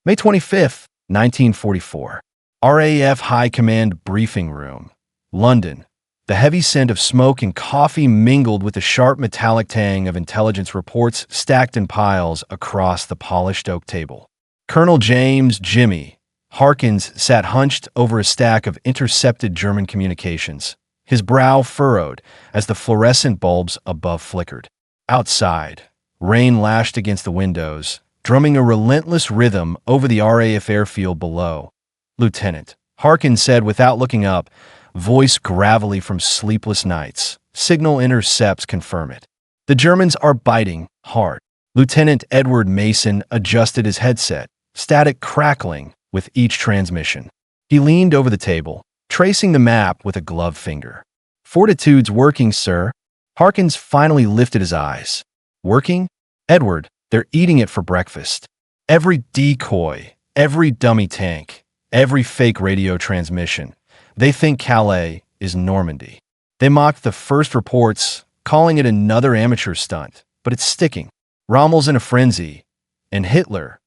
May 25th, 1944. RAF High Command Briefing Room, London. The heavy scent of smoke and coffee mingled with the sharp metallic tang of intelligence reports stacked in piles across the polished oak table. Colonel James "Jimmy" Harkins sat hunched over a stack of intercepted German communications, his brow furrowed as the fluorescent bulbs above flickered. Outside, rain lashed against the windows, drumming a relentless rhythm over the RAF airfield below. "Lieutenant," Harkins said without looking up, voice gravelly from sleepless nights. "Signal intercepts confirm it. The Germans are biting hard." Lieutenant Edward Mason adjusted his headset, static crackling with each transmission. He leaned over the table, tracing the map with a gloved finger. "Fortitude's working, sir." Harkins finally lifted his eyes. "Working? Edward, they're eating it for breakfast. Every decoy, every dummy tank, every fake radio transmission. They think Calais is Normandy. They mocked the first reports, calling it another amateur stunt, but it's sticking. Rommel's in a frenzy. And Hitler,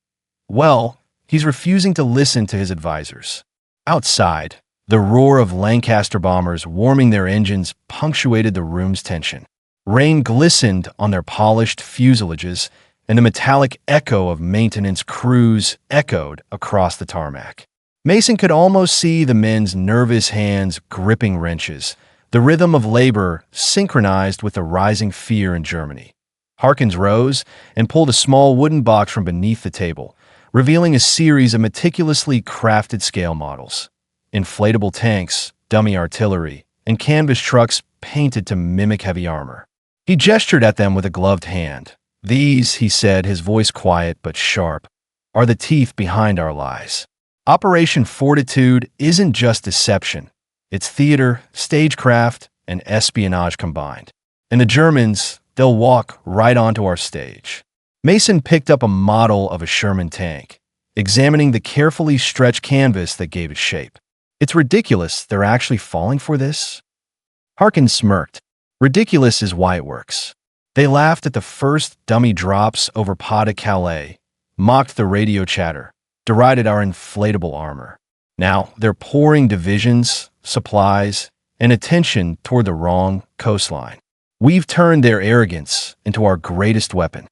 well, he's refusing to listen to his advisors." Outside, the roar of Lancaster bombers warming their engines punctuated the room's tension. Rain glistened on their polished fuselages, and the metallic echo of maintenance crews echoed across the tarmac. Mason could almost see the men's nervous hands gripping wrenches, the rhythm of labor synchronized with the rising fear in Germany. Harkins rose and pulled a small wooden box from beneath the table, revealing a series of meticulously crafted scale models. Inflatable tanks, dummy artillery, and canvas trucks painted to mimic heavy armor. He gestured at them with a gloved hand. "These," he said, his voice quiet but sharp, "are the teeth behind our lies. Operation Fortitude isn't just deception. It's theater, stagecraft, and espionage combined. And the Germans, they'll walk right onto our stage." Mason picked up a model of a Sherman tank, examining the carefully stretched canvas that gave it shape. "It's ridiculous they're actually falling for this." Harkins smirked. "Ridiculous is why it works. They laughed at the first dummy drops over Pas de Calais, mocked the radio chatter, derided our inflatable armor. Now they're pouring divisions, supplies, and attention toward the wrong coastline. We've turned their arrogance into our greatest weapon."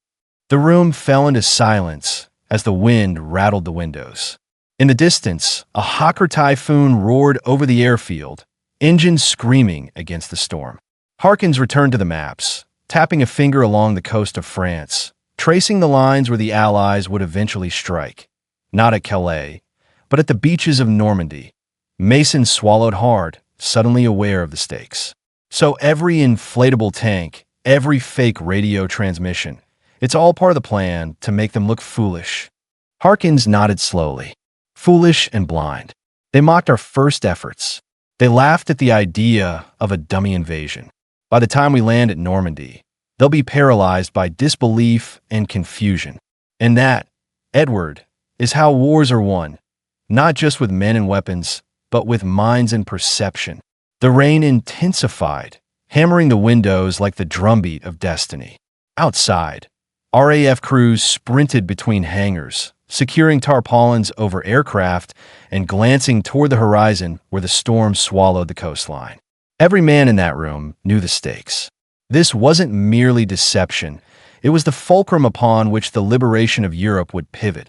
The room fell into silence as the wind rattled the windows. In the distance, a Hawker Typhoon roared over the airfield, engines screaming against the storm. Harkins returned to the maps, tapping a finger along the coast of France, tracing the lines where the Allies would eventually strike. Not at Calais, but at the beaches of Normandy. Mason swallowed hard, suddenly aware of the stakes. So every inflatable tank, every fake radio transmission, it's all part of the plan to make them look foolish. Harkins nodded slowly. "Foolish and blind. They mocked our first efforts. They laughed at the idea of a dummy invasion. By the time we land at Normandy, they'll be paralyzed by disbelief and confusion. And that, Edward, is how wars are won, not just with men and weapons, but with minds and perception." The rain intensified, hammering the windows like the drumbeat of destiny. Outside, RAF crews sprinted between hangars, securing tarpaulins over aircraft and glancing toward the horizon where the storm swallowed the coastline. Every man in that room knew the stakes. This wasn't merely deception, it was the fulcrum upon which the liberation of Europe would pivot.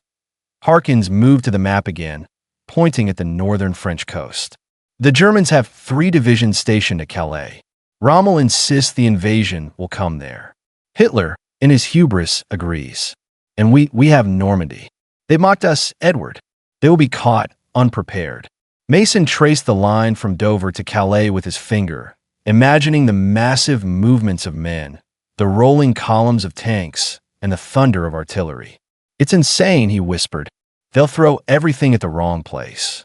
Harkins moved to the map again, pointing at the northern French coast. "The Germans have 3 divisions stationed at Calais. Rommel insists the invasion will come there. Hitler, in his hubris, agrees. And we have Normandy. They mocked us, Edward. They will be caught unprepared." Mason traced the line from Dover to Calais with his finger, imagining the massive movements of men, the rolling columns of tanks, and the thunder of artillery. "It's insane," he whispered. "They'll throw everything at the wrong place."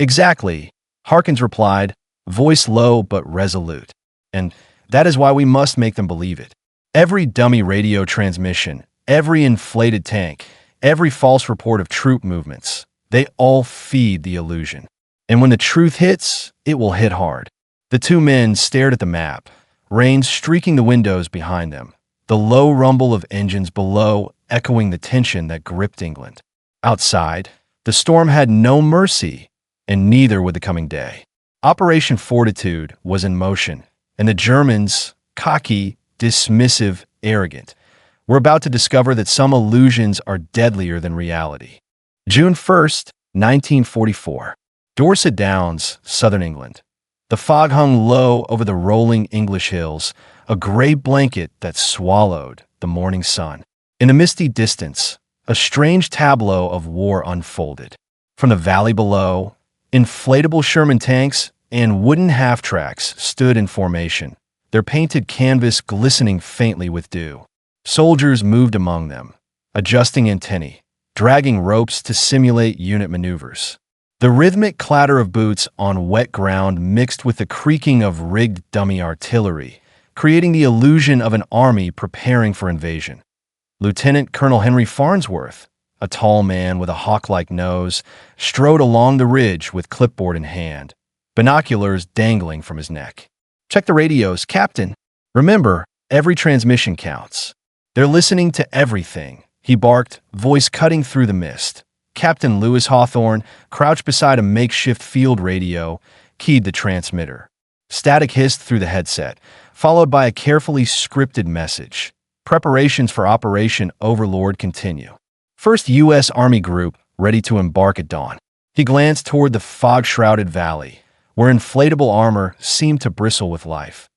"Exactly," Harkins replied, voice low but resolute. "And that is why we must make them believe it. Every dummy radio transmission, every inflated tank, every false report of troop movements, they all feed the illusion. And when the truth hits, it will hit hard." The two men stared at the map, rain streaking the windows behind them, the low rumble of engines below echoing the tension that gripped England. Outside, the storm had no mercy, and neither would the coming day. Operation Fortitude was in motion, and the Germans, cocky, dismissive, arrogant, were about to discover that some illusions are deadlier than reality. June 1st, 1944. Dorset Downs, southern England. The fog hung low over the rolling English hills, a gray blanket that swallowed the morning sun. In the misty distance, a strange tableau of war unfolded. From the valley below, inflatable Sherman tanks and wooden half-tracks stood in formation, their painted canvas glistening faintly with dew. Soldiers moved among them, adjusting antennae, dragging ropes to simulate unit maneuvers. The rhythmic clatter of boots on wet ground mixed with the creaking of rigged dummy artillery, creating the illusion of an army preparing for invasion. Lieutenant Colonel Henry Farnsworth, a tall man with a hawk-like nose, strode along the ridge with clipboard in hand, binoculars dangling from his neck. "Check the radios, Captain. Remember, every transmission counts." "They're listening to everything," he barked, voice cutting through the mist. Captain Lewis Hawthorne, crouched beside a makeshift field radio, keyed the transmitter. Static hissed through the headset, followed by a carefully scripted message. "Preparations for Operation Overlord continue. First U.S. Army Group ready to embark at dawn." He glanced toward the fog-shrouded valley, where inflatable armor seemed to bristle with life.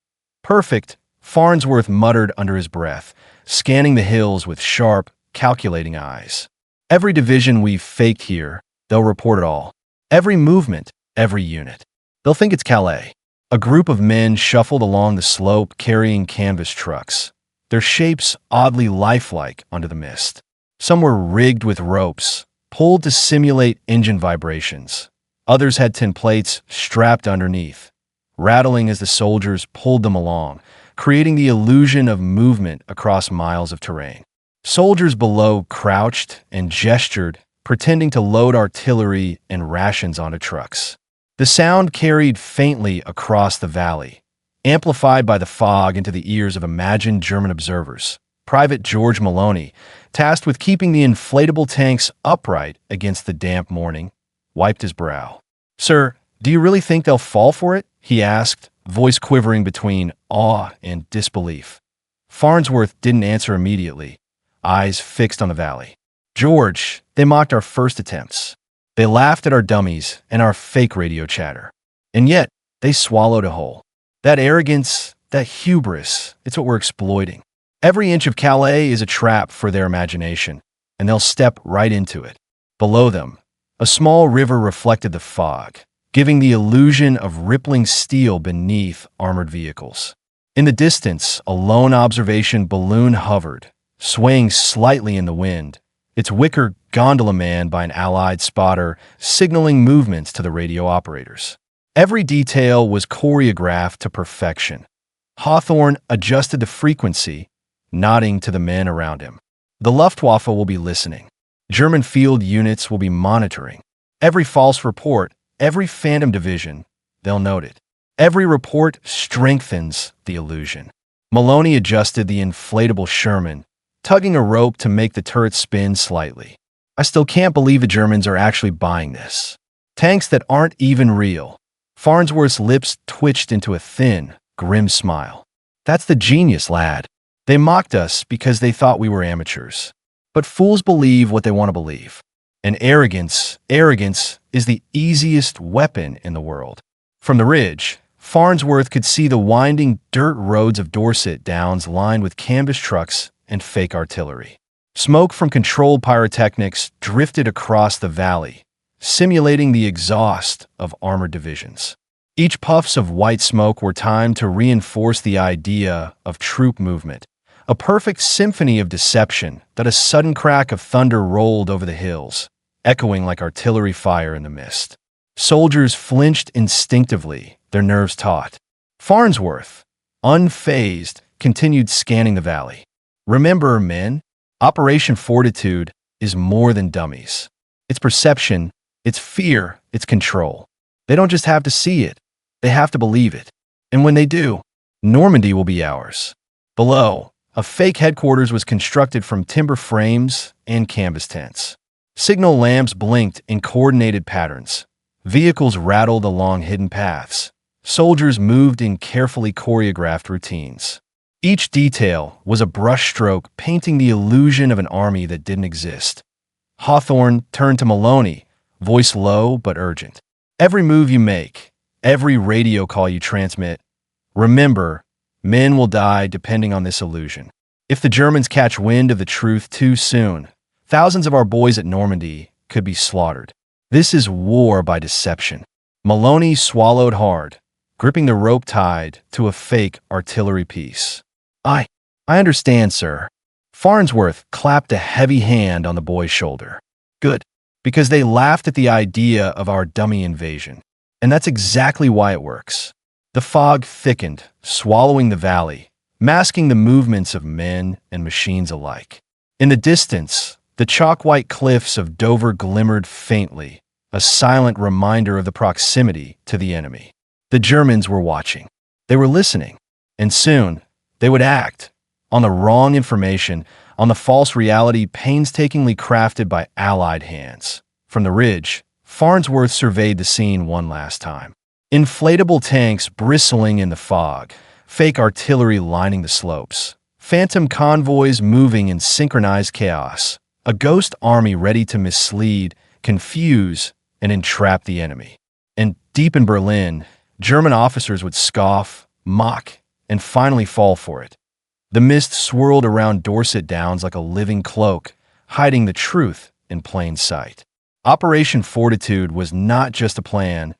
"Perfect," Farnsworth muttered under his breath, scanning the hills with sharp, calculating eyes. "Every division we've faked here, they'll report it all. Every movement, every unit. They'll think it's Calais." A group of men shuffled along the slope carrying canvas trucks, their shapes oddly lifelike under the mist. Some were rigged with ropes, pulled to simulate engine vibrations. Others had tin plates strapped underneath, rattling as the soldiers pulled them along, creating the illusion of movement across miles of terrain. Soldiers below crouched and gestured, pretending to load artillery and rations onto trucks. The sound carried faintly across the valley, amplified by the fog into the ears of imagined German observers. Private George Maloney, tasked with keeping the inflatable tanks upright against the damp morning, wiped his brow. "Sir, do you really think they'll fall for it?" he asked, voice quivering between awe and disbelief. Farnsworth didn't answer immediately, eyes fixed on the valley. "George, they mocked our first attempts. They laughed at our dummies and our fake radio chatter. And yet, they swallowed a whole. That arrogance, that hubris, it's what we're exploiting. Every inch of Calais is a trap for their imagination, and they'll step right into it." Below them, a small river reflected the fog, giving the illusion of rippling steel beneath armored vehicles. In the distance, a lone observation balloon hovered, swaying slightly in the wind, its wicker gondola manned by an Allied spotter signaling movements to the radio operators. Every detail was choreographed to perfection. Hawthorne adjusted the frequency, nodding to the men around him. "The Luftwaffe will be listening. German field units will be monitoring. Every false report, every phantom division, they'll note it. Every report strengthens the illusion." Maloney adjusted the inflatable Sherman, tugging a rope to make the turret spin slightly. "I still can't believe the Germans are actually buying this. Tanks that aren't even real." Farnsworth's lips twitched into a thin, grim smile. "That's the genius, lad. They mocked us because they thought we were amateurs. But fools believe what they want to believe. And arrogance is the easiest weapon in the world." From the ridge, Farnsworth could see the winding dirt roads of Dorset Downs lined with canvas trucks and fake artillery. Smoke from controlled pyrotechnics drifted across the valley, simulating the exhaust of armored divisions. Each puffs of white smoke were timed to reinforce the idea of troop movement, a perfect symphony of deception that a sudden crack of thunder rolled over the hills, echoing like artillery fire in the mist. Soldiers flinched instinctively, their nerves taut. Farnsworth, unfazed, continued scanning the valley. "Remember, men, Operation Fortitude is more than dummies. It's perception, it's fear, it's control. They don't just have to see it, they have to believe it. And when they do, Normandy will be ours." Below, a fake headquarters was constructed from timber frames and canvas tents. Signal lamps blinked in coordinated patterns. Vehicles rattled along hidden paths. Soldiers moved in carefully choreographed routines. Each detail was a brushstroke painting the illusion of an army that didn't exist. Hawthorne turned to Maloney, voice low but urgent. Every move you make, every radio call you transmit, remember, men will die depending on this illusion. If the Germans catch wind of the truth too soon, thousands of our boys at Normandy could be slaughtered. This is war by deception. Maloney swallowed hard, gripping the rope tied to a fake artillery piece. I understand, sir. Farnsworth clapped a heavy hand on the boy's shoulder. Good, because they laughed at the idea of our dummy invasion. And that's exactly why it works. The fog thickened, swallowing the valley, masking the movements of men and machines alike. In the distance, the chalk-white cliffs of Dover glimmered faintly, a silent reminder of the proximity to the enemy. The Germans were watching. They were listening. And soon, they would act on the wrong information, on the false reality painstakingly crafted by Allied hands. From the ridge, Farnsworth surveyed the scene one last time. Inflatable tanks bristling in the fog, fake artillery lining the slopes, phantom convoys moving in synchronized chaos, a ghost army ready to mislead, confuse, and entrap the enemy. And deep in Berlin, German officers would scoff, mock, and finally fall for it. The mist swirled around Dorset Downs like a living cloak, hiding the truth in plain sight. Operation Fortitude was not just a plan.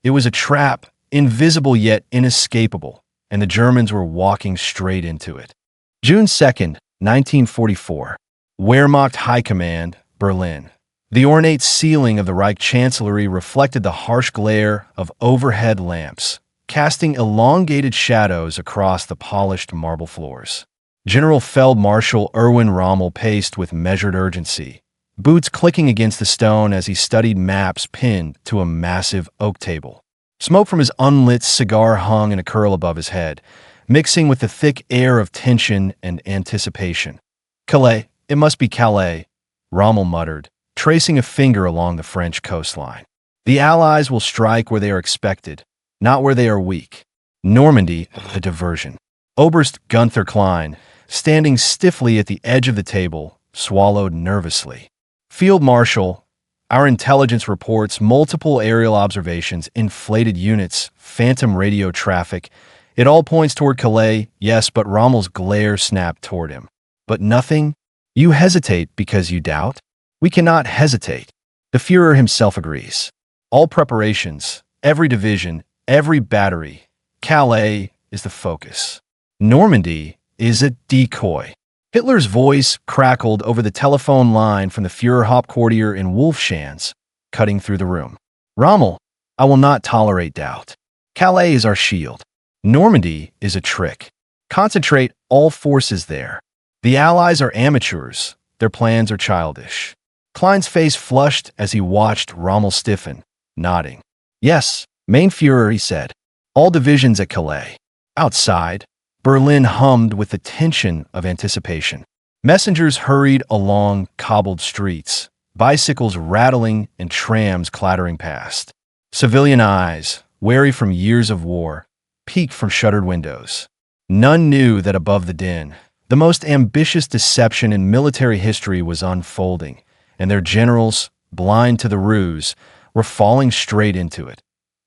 It was a trap, invisible yet inescapable, and the Germans were walking straight into it. June 2nd, 1944. Wehrmacht High Command, Berlin. The ornate ceiling of the Reich Chancellery reflected the harsh glare of overhead lamps, casting elongated shadows across the polished marble floors. General Feldmarschall Erwin Rommel paced with measured urgency, boots clicking against the stone as he studied maps pinned to a massive oak table. Smoke from his unlit cigar hung in a curl above his head, mixing with the thick air of tension and anticipation. Calais, it must be Calais, Rommel muttered, tracing a finger along the French coastline. The Allies will strike where they are expected, not where they are weak. Normandy, a diversion. Oberst Gunther Klein, standing stiffly at the edge of the table, swallowed nervously. Field Marshal, our intelligence reports multiple aerial observations, inflated units, phantom radio traffic. It all points toward Calais, yes, but Rommel's glare snapped toward him. But nothing? You hesitate because you doubt? We cannot hesitate. The Führer himself agrees. All preparations, every division, every battery, Calais is the focus. Normandy is a decoy. Hitler's voice crackled over the telephone line from the Führer Hauptquartier in Wolfschanz, cutting through the room. Rommel, I will not tolerate doubt. Calais is our shield. Normandy is a trick. Concentrate all forces there. The Allies are amateurs. Their plans are childish. Klein's face flushed as he watched Rommel stiffen, nodding. Yes, Mein Führer, he said. All divisions at Calais. Outside, Berlin hummed with the tension of anticipation. Messengers hurried along cobbled streets, bicycles rattling and trams clattering past. Civilian eyes, wary from years of war, peeked from shuttered windows. None knew that above the din, the most ambitious deception in military history was unfolding, and their generals, blind to the ruse, were falling straight into it.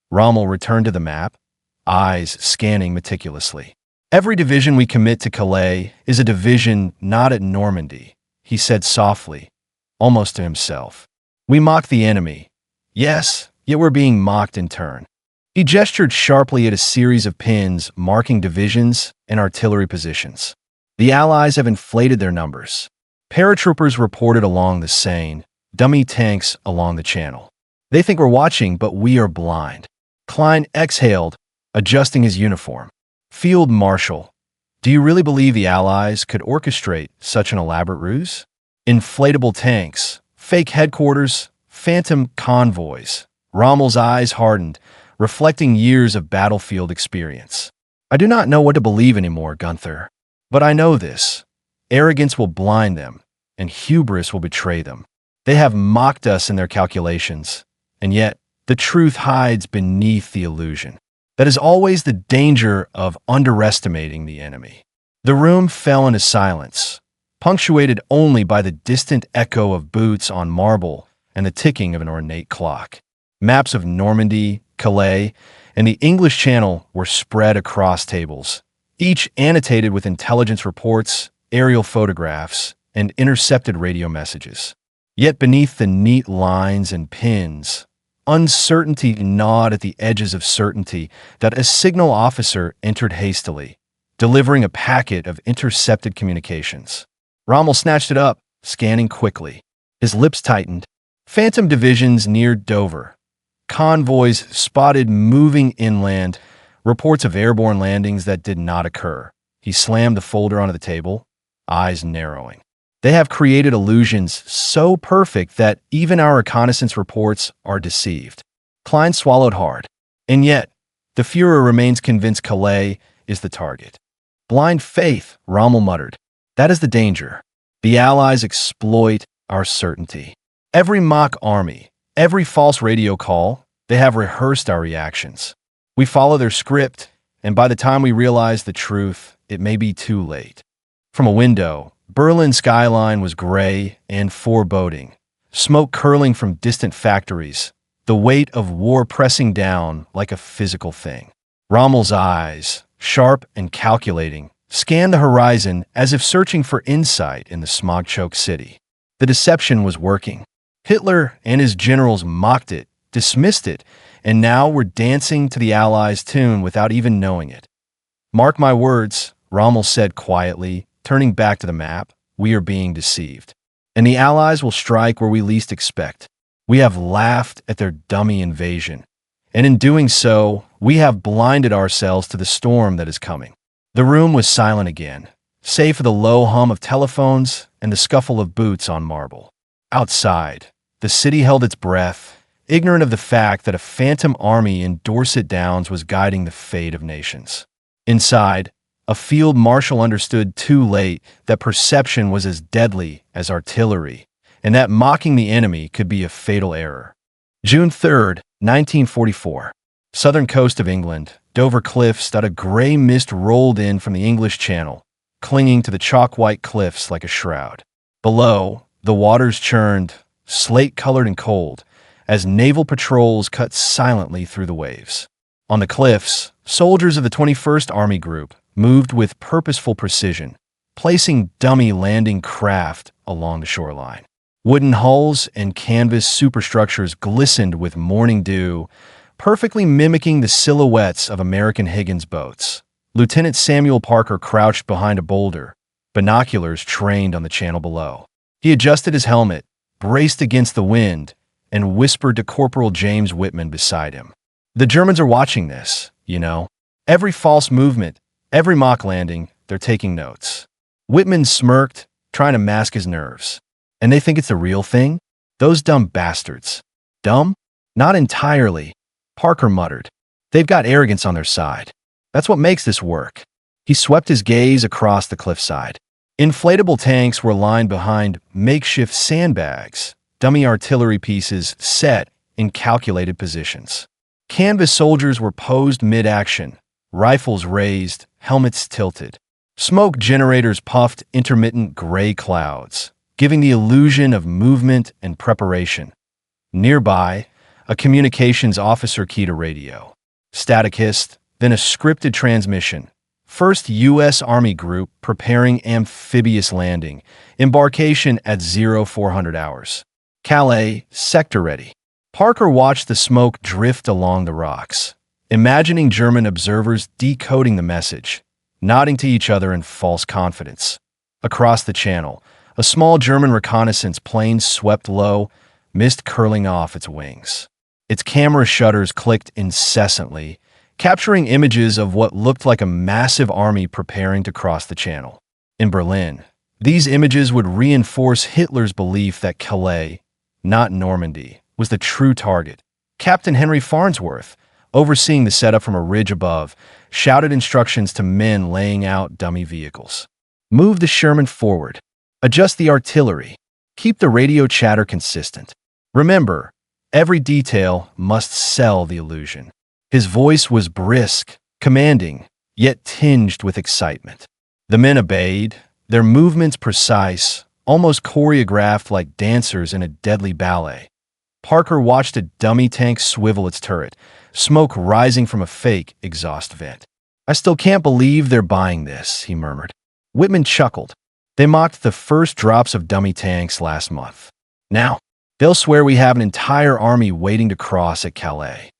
Rommel returned to the map, eyes scanning meticulously. Every division we commit to Calais is a division not at Normandy, he said softly, almost to himself. We mock the enemy. Yes, yet we're being mocked in turn. He gestured sharply at a series of pins marking divisions and artillery positions. The Allies have inflated their numbers. Paratroopers reported along the Seine, dummy tanks along the Channel. They think we're watching, but we are blind. Klein exhaled, adjusting his uniform. Field Marshal, do you really believe the Allies could orchestrate such an elaborate ruse? Inflatable tanks, fake headquarters, phantom convoys. Rommel's eyes hardened, reflecting years of battlefield experience. I do not know what to believe anymore, Gunther. But I know this. Arrogance will blind them, and hubris will betray them. They have mocked us in their calculations, and yet the truth hides beneath the illusion. That is always the danger of underestimating the enemy. The room fell into silence, punctuated only by the distant echo of boots on marble and the ticking of an ornate clock. Maps of Normandy, Calais, and the English Channel were spread across tables, each annotated with intelligence reports, aerial photographs, and intercepted radio messages. Yet beneath the neat lines and pins, uncertainty gnawed at the edges of certainty that a signal officer entered hastily, delivering a packet of intercepted communications. Rommel snatched it up, scanning quickly. His lips tightened. Phantom divisions neared Dover. Convoys spotted moving inland, reports of airborne landings that did not occur. He slammed the folder onto the table, eyes narrowing. They have created illusions so perfect that even our reconnaissance reports are deceived. Klein swallowed hard. And yet, the Fuhrer remains convinced Calais is the target. Blind faith, Rommel muttered. That is the danger. The Allies exploit our certainty. Every mock army, every false radio call, they have rehearsed our reactions. We follow their script, and by the time we realize the truth, it may be too late. From a window, Berlin's skyline was gray and foreboding, smoke curling from distant factories, the weight of war pressing down like a physical thing. Rommel's eyes, sharp and calculating, scanned the horizon as if searching for insight in the smog-choked city. The deception was working. Hitler and his generals mocked it, dismissed it, and now were dancing to the Allies' tune without even knowing it. "Mark my words," Rommel said quietly, turning back to the map, "we are being deceived. And the Allies will strike where we least expect. We have laughed at their dummy invasion, and in doing so, we have blinded ourselves to the storm that is coming." The room was silent again, save for the low hum of telephones and the scuffle of boots on marble. Outside, the city held its breath, ignorant of the fact that a phantom army in Dorset Downs was guiding the fate of nations. Inside, a field marshal understood too late that perception was as deadly as artillery, and that mocking the enemy could be a fatal error. June 3rd, 1944. Southern coast of England, Dover cliffs that a gray mist rolled in from the English Channel, clinging to the chalk-white cliffs like a shroud. Below, the waters churned, slate-colored and cold, as naval patrols cut silently through the waves. On the cliffs, soldiers of the 21st Army Group moved with purposeful precision, placing dummy landing craft along the shoreline. Wooden hulls and canvas superstructures glistened with morning dew, perfectly mimicking the silhouettes of American Higgins boats. Lieutenant Samuel Parker crouched behind a boulder, binoculars trained on the channel below. He adjusted his helmet, braced against the wind, and whispered to Corporal James Whitman beside him. "The Germans are watching this, you know. Every false movement, every mock landing, they're taking notes." Whitman smirked, trying to mask his nerves. "And they think it's the real thing? Those dumb bastards." "Dumb? Not entirely," Parker muttered. "They've got arrogance on their side. That's what makes this work." He swept his gaze across the cliffside. Inflatable tanks were lined behind makeshift sandbags, dummy artillery pieces set in calculated positions. Canvas soldiers were posed mid-action, rifles raised, helmets tilted. Smoke generators puffed intermittent gray clouds, giving the illusion of movement and preparation. Nearby, a communications officer keyed a radio. Static hissed, then a scripted transmission. First U.S. Army Group preparing amphibious landing. Embarkation at 0400 hours. Calais, sector ready. Parker watched the smoke drift along the rocks, imagining German observers decoding the message, nodding to each other in false confidence. Across the channel, a small German reconnaissance plane swept low, mist curling off its wings. Its camera shutters clicked incessantly, capturing images of what looked like a massive army preparing to cross the channel. In Berlin, these images would reinforce Hitler's belief that Calais, not Normandy, was the true target. Captain Henry Farnsworth, overseeing the setup from a ridge above, shouted instructions to men laying out dummy vehicles. "Move the Sherman forward. Adjust the artillery. Keep the radio chatter consistent. Remember, every detail must sell the illusion. His voice was brisk, commanding, yet tinged with excitement. The men obeyed, their movements precise, almost choreographed like dancers in a deadly ballet. Parker watched a dummy tank swivel its turret, smoke rising from a fake exhaust vent. "I still can't believe they're buying this," he murmured. Whitman chuckled. "They mocked the first drops of dummy tanks last month. Now, they'll swear we have an entire army waiting to cross at Calais."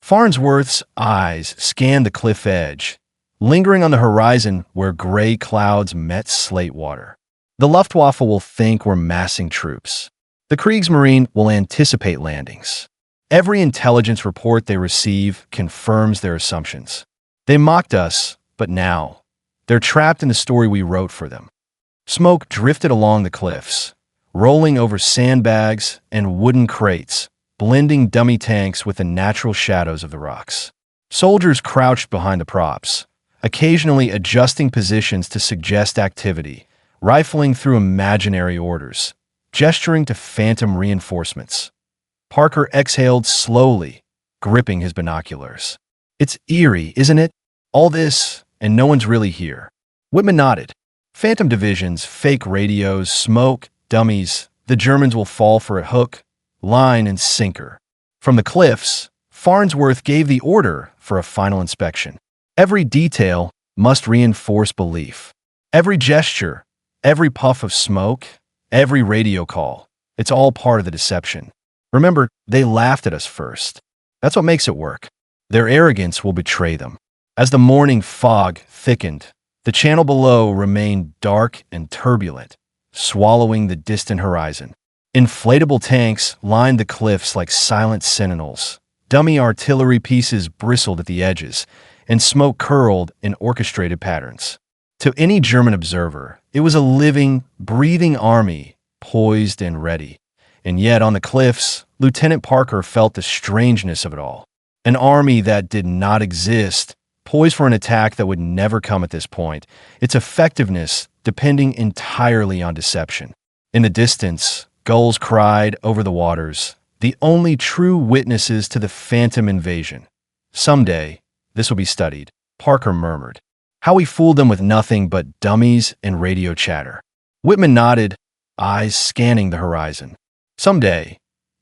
Farnsworth's eyes scanned the cliff edge, lingering on the horizon where gray clouds met slate water. "The Luftwaffe will think we're massing troops. The Kriegsmarine will anticipate landings. Every intelligence report they receive confirms their assumptions. They mocked us, but now, they're trapped in the story we wrote for them." Smoke drifted along the cliffs, rolling over sandbags and wooden crates, blending dummy tanks with the natural shadows of the rocks. Soldiers crouched behind the props, occasionally adjusting positions to suggest activity, rifling through imaginary orders, gesturing to phantom reinforcements. Parker exhaled slowly, gripping his binoculars. "It's eerie, isn't it? All this, and no one's really here." Whitman nodded. "Phantom divisions, fake radios, smoke, dummies. The Germans will fall for a hook, line, and sinker." From the cliffs, Farnsworth gave the order for a final inspection. Every detail must reinforce belief. Every gesture, every puff of smoke, every radio call. It's all part of the deception. Remember, they laughed at us first. That's what makes it work. Their arrogance will betray them. As the morning fog thickened, the channel below remained dark and turbulent, swallowing the distant horizon. Inflatable tanks lined the cliffs like silent sentinels. Dummy artillery pieces bristled at the edges, and smoke curled in orchestrated patterns. To any German observer, it was a living, breathing army, poised and ready. And yet, on the cliffs, Lieutenant Parker felt the strangeness of it all. An army that did not exist, poised for an attack that would never come at this point, its effectiveness depending entirely on deception. In the distance, gulls cried over the waters, the only true witnesses to the phantom invasion. "Someday, this will be studied," Parker murmured. "How we fooled them with nothing but dummies and radio chatter." Whitman nodded, eyes scanning the horizon. "Someday.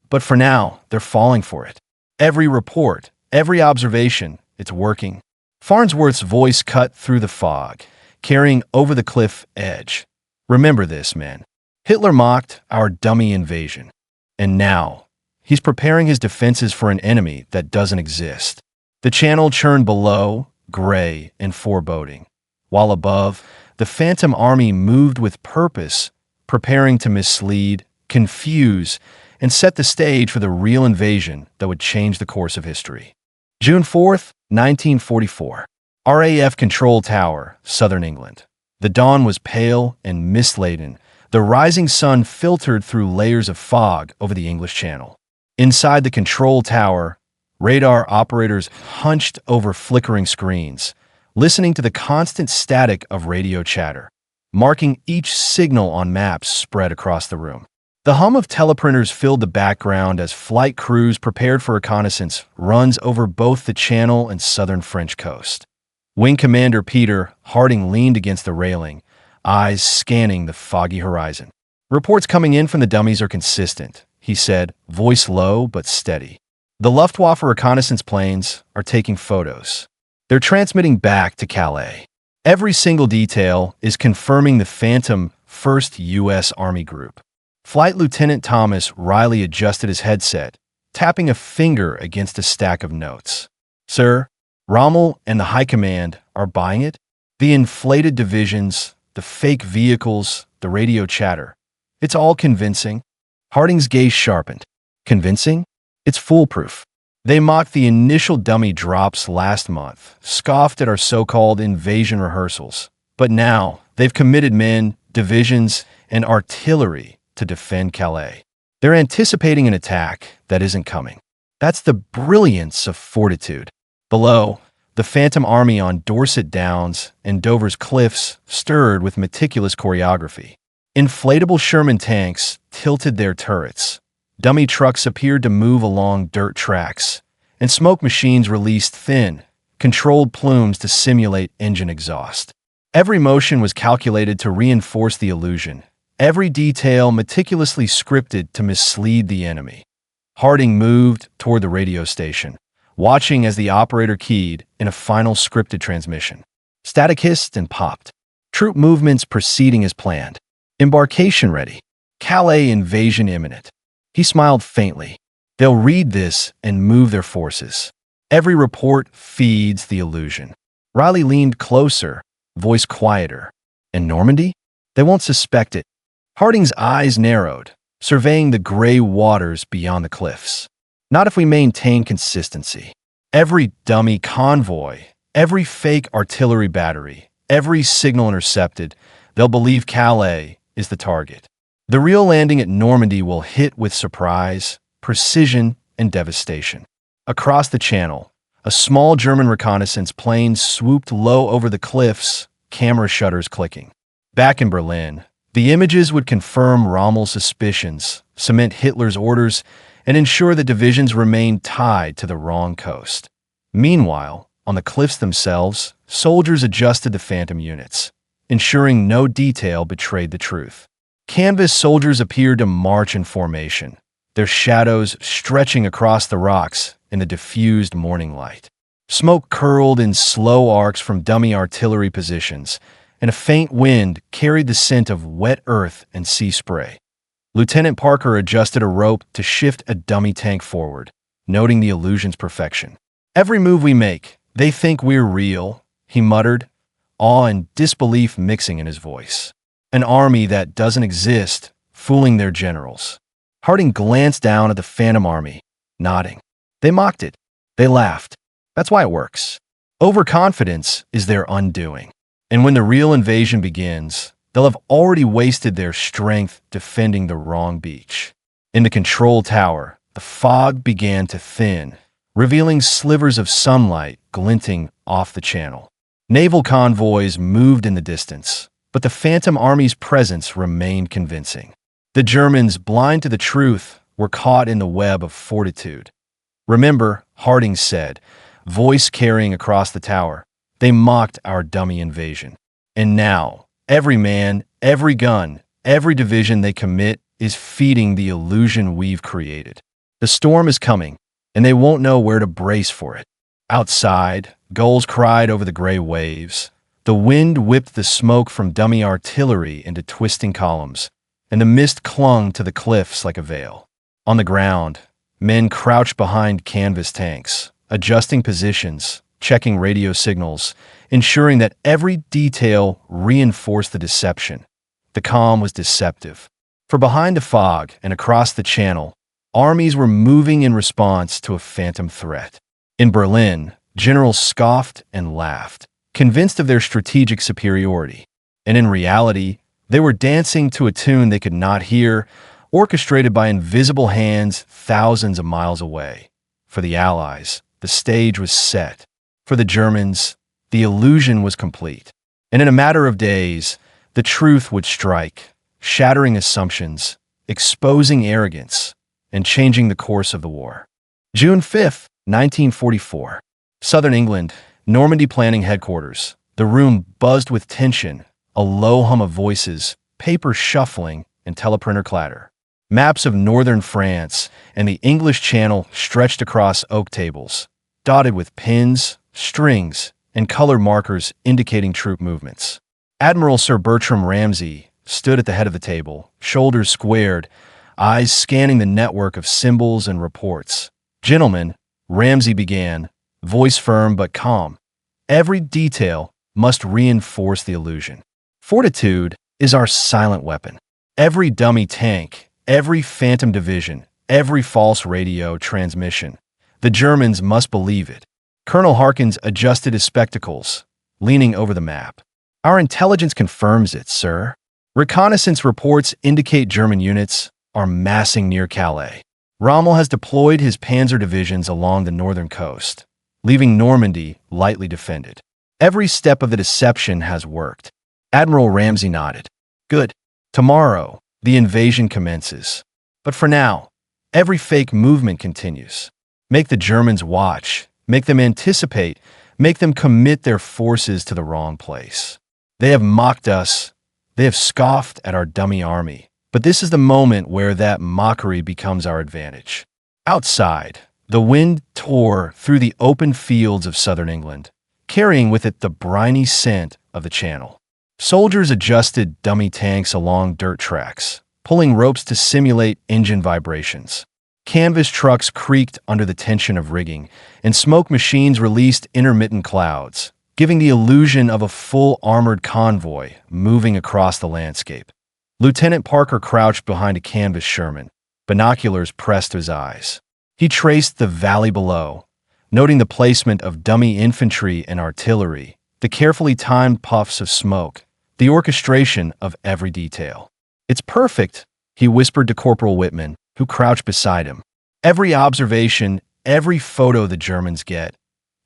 But for now, they're falling for it. Every report, every observation, it's working." Farnsworth's voice cut through the fog, carrying over the cliff edge. "Remember this, men. Hitler mocked our dummy invasion. And now, he's preparing his defenses for an enemy that doesn't exist." The channel churned below, gray and foreboding, while above, the phantom army moved with purpose, preparing to mislead, confuse, and set the stage for the real invasion that would change the course of history. June 4th, 1944. RAF Control Tower, Southern England. The dawn was pale and mist-laden. The rising sun filtered through layers of fog over the English Channel. Inside the control tower, radar operators hunched over flickering screens, listening to the constant static of radio chatter, marking each signal on maps spread across the room. The hum of teleprinters filled the background as flight crews prepared for reconnaissance runs over both the Channel and southern French coast. Wing Commander Peter Harding leaned against the railing, eyes scanning the foggy horizon. "Reports coming in from the dummies are consistent," he said, voice low but steady. "The Luftwaffe reconnaissance planes are taking photos. They're transmitting back to Calais. Every single detail is confirming the phantom 1st U.S. Army Group." Flight Lieutenant Thomas Riley adjusted his headset, tapping a finger against a stack of notes. "Sir, Rommel and the High Command are buying it? The inflated divisions, the fake vehicles, the radio chatter. It's all convincing." Harding's gaze sharpened. "Convincing? It's foolproof. They mocked the initial dummy drops last month, scoffed at our so-called invasion rehearsals. But now, they've committed men, divisions, and artillery to defend Calais. They're anticipating an attack that isn't coming. That's the brilliance of fortitude." Below, the phantom army on Dorset Downs and Dover's cliffs stirred with meticulous choreography. Inflatable Sherman tanks tilted their turrets. Dummy trucks appeared to move along dirt tracks, and smoke machines released thin, controlled plumes to simulate engine exhaust. Every motion was calculated to reinforce the illusion, every detail meticulously scripted to mislead the enemy. Harding moved toward the radio station, watching as the operator keyed in a final scripted transmission. Static hissed and popped. Troop movements proceeding as planned. Embarkation ready. Calais invasion imminent. He smiled faintly. They'll read this and move their forces. Every report feeds the illusion. Riley leaned closer, voice quieter. And Normandy? They won't suspect it. Harding's eyes narrowed, surveying the gray waters beyond the cliffs. Not if we maintain consistency. Every dummy convoy, every fake artillery battery, every signal intercepted, they'll believe Calais is the target. The real landing at Normandy will hit with surprise, precision, and devastation. Across the channel, a small German reconnaissance plane swooped low over the cliffs, camera shutters clicking. Back in Berlin, the images would confirm Rommel's suspicions, cement Hitler's orders, and ensure that divisions remained tied to the wrong coast. Meanwhile, on the cliffs themselves, soldiers adjusted the phantom units, ensuring no detail betrayed the truth. Canvas soldiers appeared to march in formation, their shadows stretching across the rocks in the diffused morning light. Smoke curled in slow arcs from dummy artillery positions, and a faint wind carried the scent of wet earth and sea spray. Lieutenant Parker adjusted a rope to shift a dummy tank forward, noting the illusion's perfection. "Every move we make, they think we're real," he muttered, awe and disbelief mixing in his voice. "An army that doesn't exist, fooling their generals." Harding glanced down at the phantom army, nodding. They mocked it. They laughed. That's why it works. Overconfidence is their undoing. And when the real invasion begins, they'll have already wasted their strength defending the wrong beach. In the control tower, the fog began to thin, revealing slivers of sunlight glinting off the channel. Naval convoys moved in the distance, but the Phantom Army's presence remained convincing. The Germans, blind to the truth, were caught in the web of fortitude. "Remember," Harding said, voice carrying across the tower, "they mocked our dummy invasion. And now, every man, every gun, every division they commit is feeding the illusion we've created. The storm is coming, and they won't know where to brace for it." Outside, gulls cried over the gray waves. The wind whipped the smoke from dummy artillery into twisting columns, and the mist clung to the cliffs like a veil. On the ground, men crouched behind canvas tanks, adjusting positions, checking radio signals, ensuring that every detail reinforced the deception. The calm was deceptive. For behind the fog and across the channel, armies were moving in response to a phantom threat. In Berlin, generals scoffed and laughed, convinced of their strategic superiority. And in reality, they were dancing to a tune they could not hear, orchestrated by invisible hands thousands of miles away. For the Allies, the stage was set. For the Germans, the illusion was complete. And in a matter of days, the truth would strike, shattering assumptions, exposing arrogance, and changing the course of the war. June 5th, 1944. Southern England, Normandy Planning Headquarters. The room buzzed with tension, a low hum of voices, paper shuffling, and teleprinter clatter. Maps of northern France and the English Channel stretched across oak tables, dotted with pins, strings, and color markers indicating troop movements. Admiral Sir Bertram Ramsay stood at the head of the table, shoulders squared, eyes scanning the network of symbols and reports. "Gentlemen," Ramsay began, voice firm but calm, "every detail must reinforce the illusion. Fortitude is our silent weapon. Every dummy tank, every phantom division, every false radio transmission. The Germans must believe it." Colonel Harkins adjusted his spectacles, leaning over the map. "Our intelligence confirms it, sir. Reconnaissance reports indicate German units are massing near Calais. Rommel has deployed his panzer divisions along the northern coast, leaving Normandy lightly defended. Every step of the deception has worked." Admiral Ramsay nodded. "Good. Tomorrow, the invasion commences. But for now, every fake movement continues. Make the Germans watch, make them anticipate, make them commit their forces to the wrong place. They have mocked us, they have scoffed at our dummy army, but this is the moment where that mockery becomes our advantage. Outside, the wind tore through the open fields of southern England, carrying with it the briny scent of the Channel. Soldiers adjusted dummy tanks along dirt tracks, pulling ropes to simulate engine vibrations. Canvas trucks creaked under the tension of rigging, and smoke machines released intermittent clouds, giving the illusion of a full armored convoy moving across the landscape. Lieutenant Parker crouched behind a canvas Sherman, binoculars pressed to his eyes. He traced the valley below, noting the placement of dummy infantry and artillery, the carefully timed puffs of smoke, the orchestration of every detail. "It's perfect," he whispered to Corporal Whitman, who crouched beside him. "Every observation, every photo the Germans get,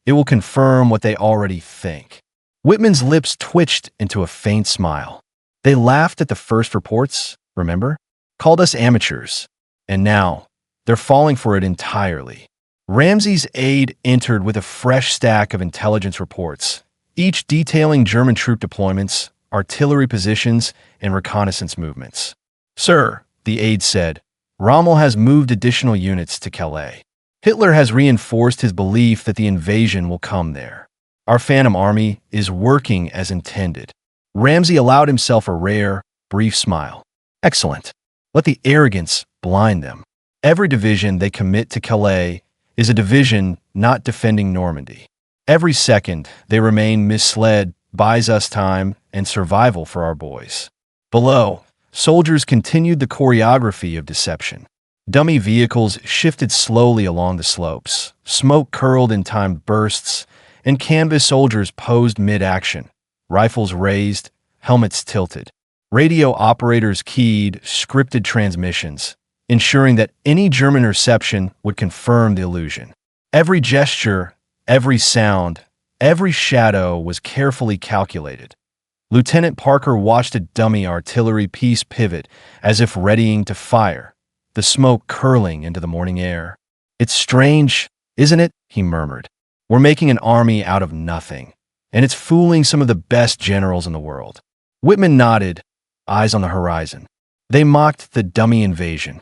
it will confirm what they already think." Whitman's lips twitched into a faint smile. They laughed at the first reports, remember? Called us amateurs. And now, they're falling for it entirely. Ramsey's aide entered with a fresh stack of intelligence reports, each detailing German troop deployments, artillery positions, and reconnaissance movements. "Sir," the aide said, "Rommel has moved additional units to Calais. Hitler has reinforced his belief that the invasion will come there. Our Phantom Army is working as intended." Ramsey allowed himself a rare, brief smile. "Excellent. Let the arrogance blind them. Every division they commit to Calais is a division not defending Normandy. Every second they remain misled buys us time and survival for our boys." Below, soldiers continued the choreography of deception. Dummy vehicles shifted slowly along the slopes, smoke curled in timed bursts, and canvas soldiers posed mid-action, rifles raised, helmets tilted. Radio operators keyed scripted transmissions, ensuring that any German reception would confirm the illusion. Every gesture, every sound, every shadow was carefully calculated. Lieutenant Parker watched a dummy artillery piece pivot as if readying to fire, the smoke curling into the morning air. "It's strange, isn't it?" he murmured. "We're making an army out of nothing, and it's fooling some of the best generals in the world." Whitman nodded, eyes on the horizon. "They mocked the dummy invasion.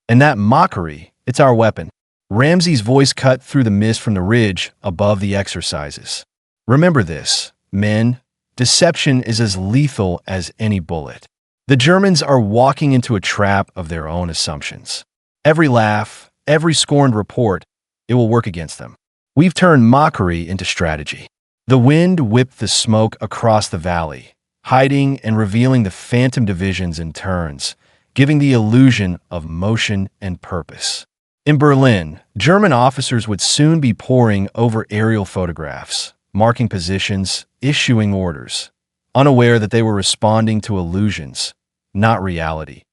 And that mockery, it's our weapon." Ramsey's voice cut through the mist from the ridge above the exercises. "Remember this, men. Deception is as lethal as any bullet. The Germans are walking into a trap of their own assumptions. Every laugh, every scorned report, it will work against them. We've turned mockery into strategy." The wind whipped the smoke across the valley, hiding and revealing the phantom divisions in turns, giving the illusion of motion and purpose. In Berlin, German officers would soon be poring over aerial photographs, marking positions, issuing orders, unaware that they were responding to illusions, not reality.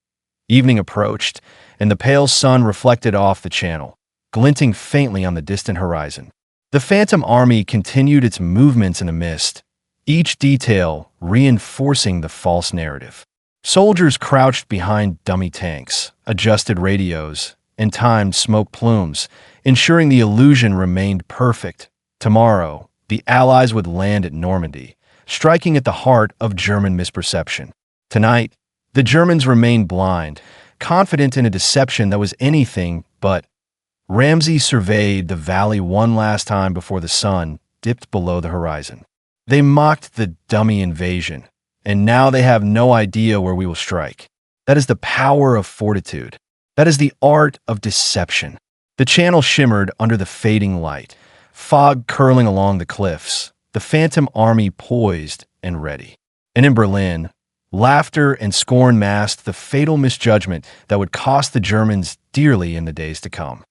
Evening approached, and the pale sun reflected off the Channel, glinting faintly on the distant horizon. The Phantom Army continued its movements in the mist, each detail reinforcing the false narrative. Soldiers crouched behind dummy tanks, adjusted radios, and timed smoke plumes, ensuring the illusion remained perfect. Tomorrow, the Allies would land at Normandy, striking at the heart of German misperception. Tonight, the Germans remained blind, confident in a deception that was anything but. Ramsey surveyed the valley one last time before the sun dipped below the horizon. They mocked the dummy invasion, and now they have no idea where we will strike. That is the power of fortitude. That is the art of deception. The Channel shimmered under the fading light, fog curling along the cliffs, the Phantom Army poised and ready. And in Berlin, laughter and scorn masked the fatal misjudgment that would cost the Germans dearly in the days to come.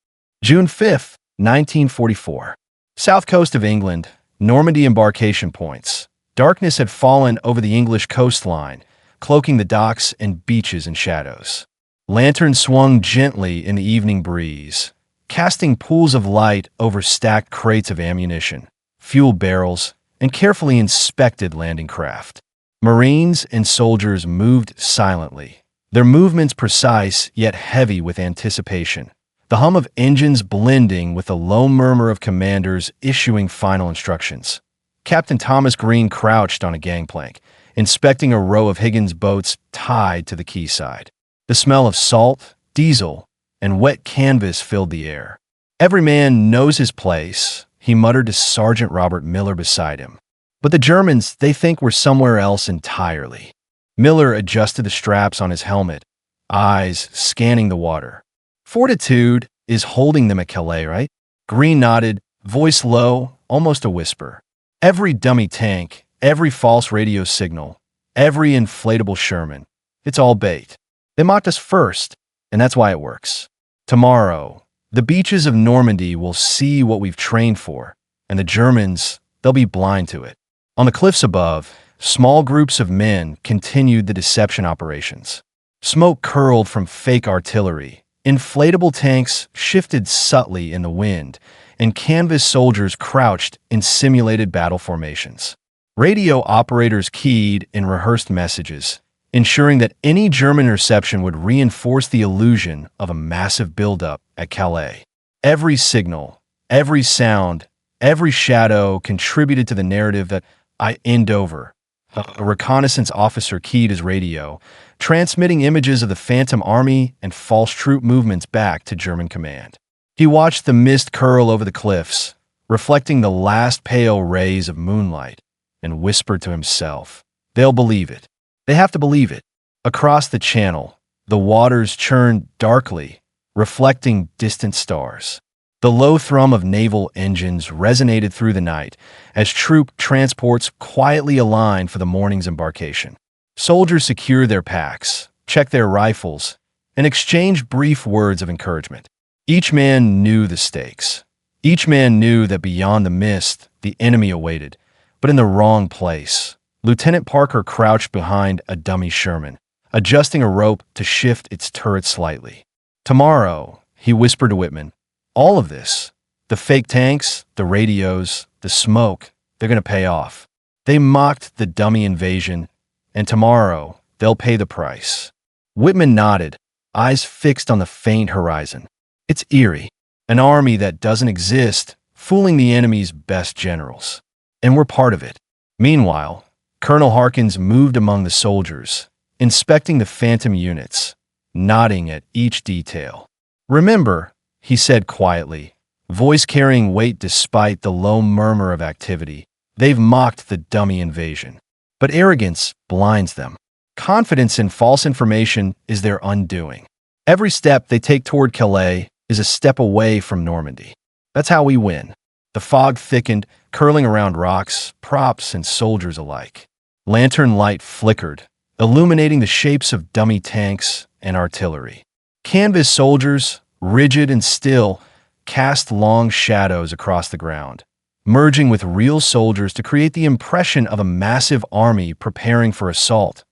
June 5th, 1944. South coast of England, Normandy embarkation points. Darkness had fallen over the English coastline, cloaking the docks and beaches in shadows. Lanterns swung gently in the evening breeze, casting pools of light over stacked crates of ammunition, fuel barrels, and carefully inspected landing craft. Marines and soldiers moved silently, their movements precise yet heavy with anticipation, the hum of engines blending with the low murmur of commanders issuing final instructions. Captain Thomas Green crouched on a gangplank, inspecting a row of Higgins boats tied to the quayside. The smell of salt, diesel, and wet canvas filled the air. "Every man knows his place," he muttered to Sergeant Robert Miller beside him. "But the Germans, they think we're somewhere else entirely." Miller adjusted the straps on his helmet, eyes scanning the water. "Fortitude is holding them at Calais, right?" Green nodded, voice low, almost a whisper. "Every dummy tank, every false radio signal, every inflatable Sherman, it's all bait. They mocked us first, and that's why it works. Tomorrow, the beaches of Normandy will see what we've trained for, and the Germans, they'll be blind to it." On the cliffs above, small groups of men continued the deception operations. Smoke curled from fake artillery, inflatable tanks shifted subtly in the wind, and canvas soldiers crouched in simulated battle formations. Radio operators keyed in rehearsed messages, ensuring that any German interception would reinforce the illusion of a massive buildup at Calais. Every signal, every sound, every shadow contributed to the narrative that "I end over." A reconnaissance officer keyed his radio, transmitting images of the Phantom Army and false troop movements back to German command. He watched the mist curl over the cliffs, reflecting the last pale rays of moonlight, and whispered to himself, "They'll believe it. They have to believe it." Across the channel, the waters churned darkly, reflecting distant stars. The low thrum of naval engines resonated through the night as troop transports quietly aligned for the morning's embarkation. Soldiers secured their packs, checked their rifles, and exchanged brief words of encouragement. Each man knew the stakes. Each man knew that beyond the mist, the enemy awaited, but in the wrong place. Lieutenant Parker crouched behind a dummy Sherman, adjusting a rope to shift its turret slightly. "Tomorrow," he whispered to Whitman, "all of this, the fake tanks, the radios, the smoke, they're going to pay off. They mocked the dummy invasion, and tomorrow they'll pay the price." Whitman nodded, eyes fixed on the faint horizon. It's eerie, an army that doesn't exist, fooling the enemy's best generals. And we're part of it. Meanwhile, Colonel Harkins moved among the soldiers, inspecting the phantom units, nodding at each detail. "Remember," he said quietly, voice carrying weight despite the low murmur of activity, "they've mocked the dummy invasion. But arrogance blinds them. Confidence in false information is their undoing. Every step they take toward Calais is a step away from Normandy. That's how we win." The fog thickened, curling around rocks, props, and soldiers alike. Lantern light flickered, illuminating the shapes of dummy tanks and artillery. Canvas soldiers, rigid and still, cast long shadows across the ground, merging with real soldiers to create the impression of a massive army preparing for assault.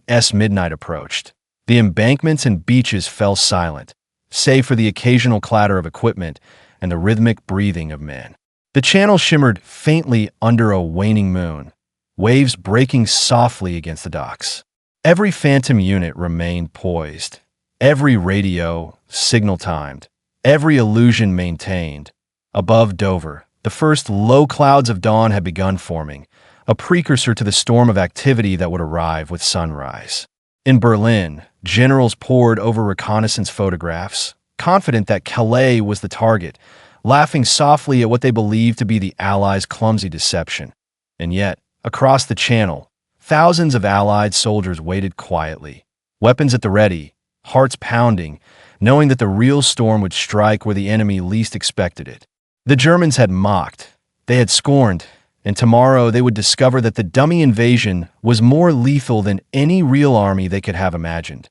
As midnight approached, the embankments and beaches fell silent, save for the occasional clatter of equipment and the rhythmic breathing of men. The channel shimmered faintly under a waning moon, waves breaking softly against the docks. Every phantom unit remained poised, every radio signal-timed, every illusion maintained. Above Dover, the first low clouds of dawn had begun forming, a precursor to the storm of activity that would arrive with sunrise. In Berlin, generals pored over reconnaissance photographs, confident that Calais was the target, laughing softly at what they believed to be the Allies' clumsy deception. And yet, across the channel, thousands of Allied soldiers waited quietly, weapons at the ready, hearts pounding, knowing that the real storm would strike where the enemy least expected it. The Germans had mocked, they had scorned, and tomorrow they would discover that the dummy invasion was more lethal than any real army they could have imagined.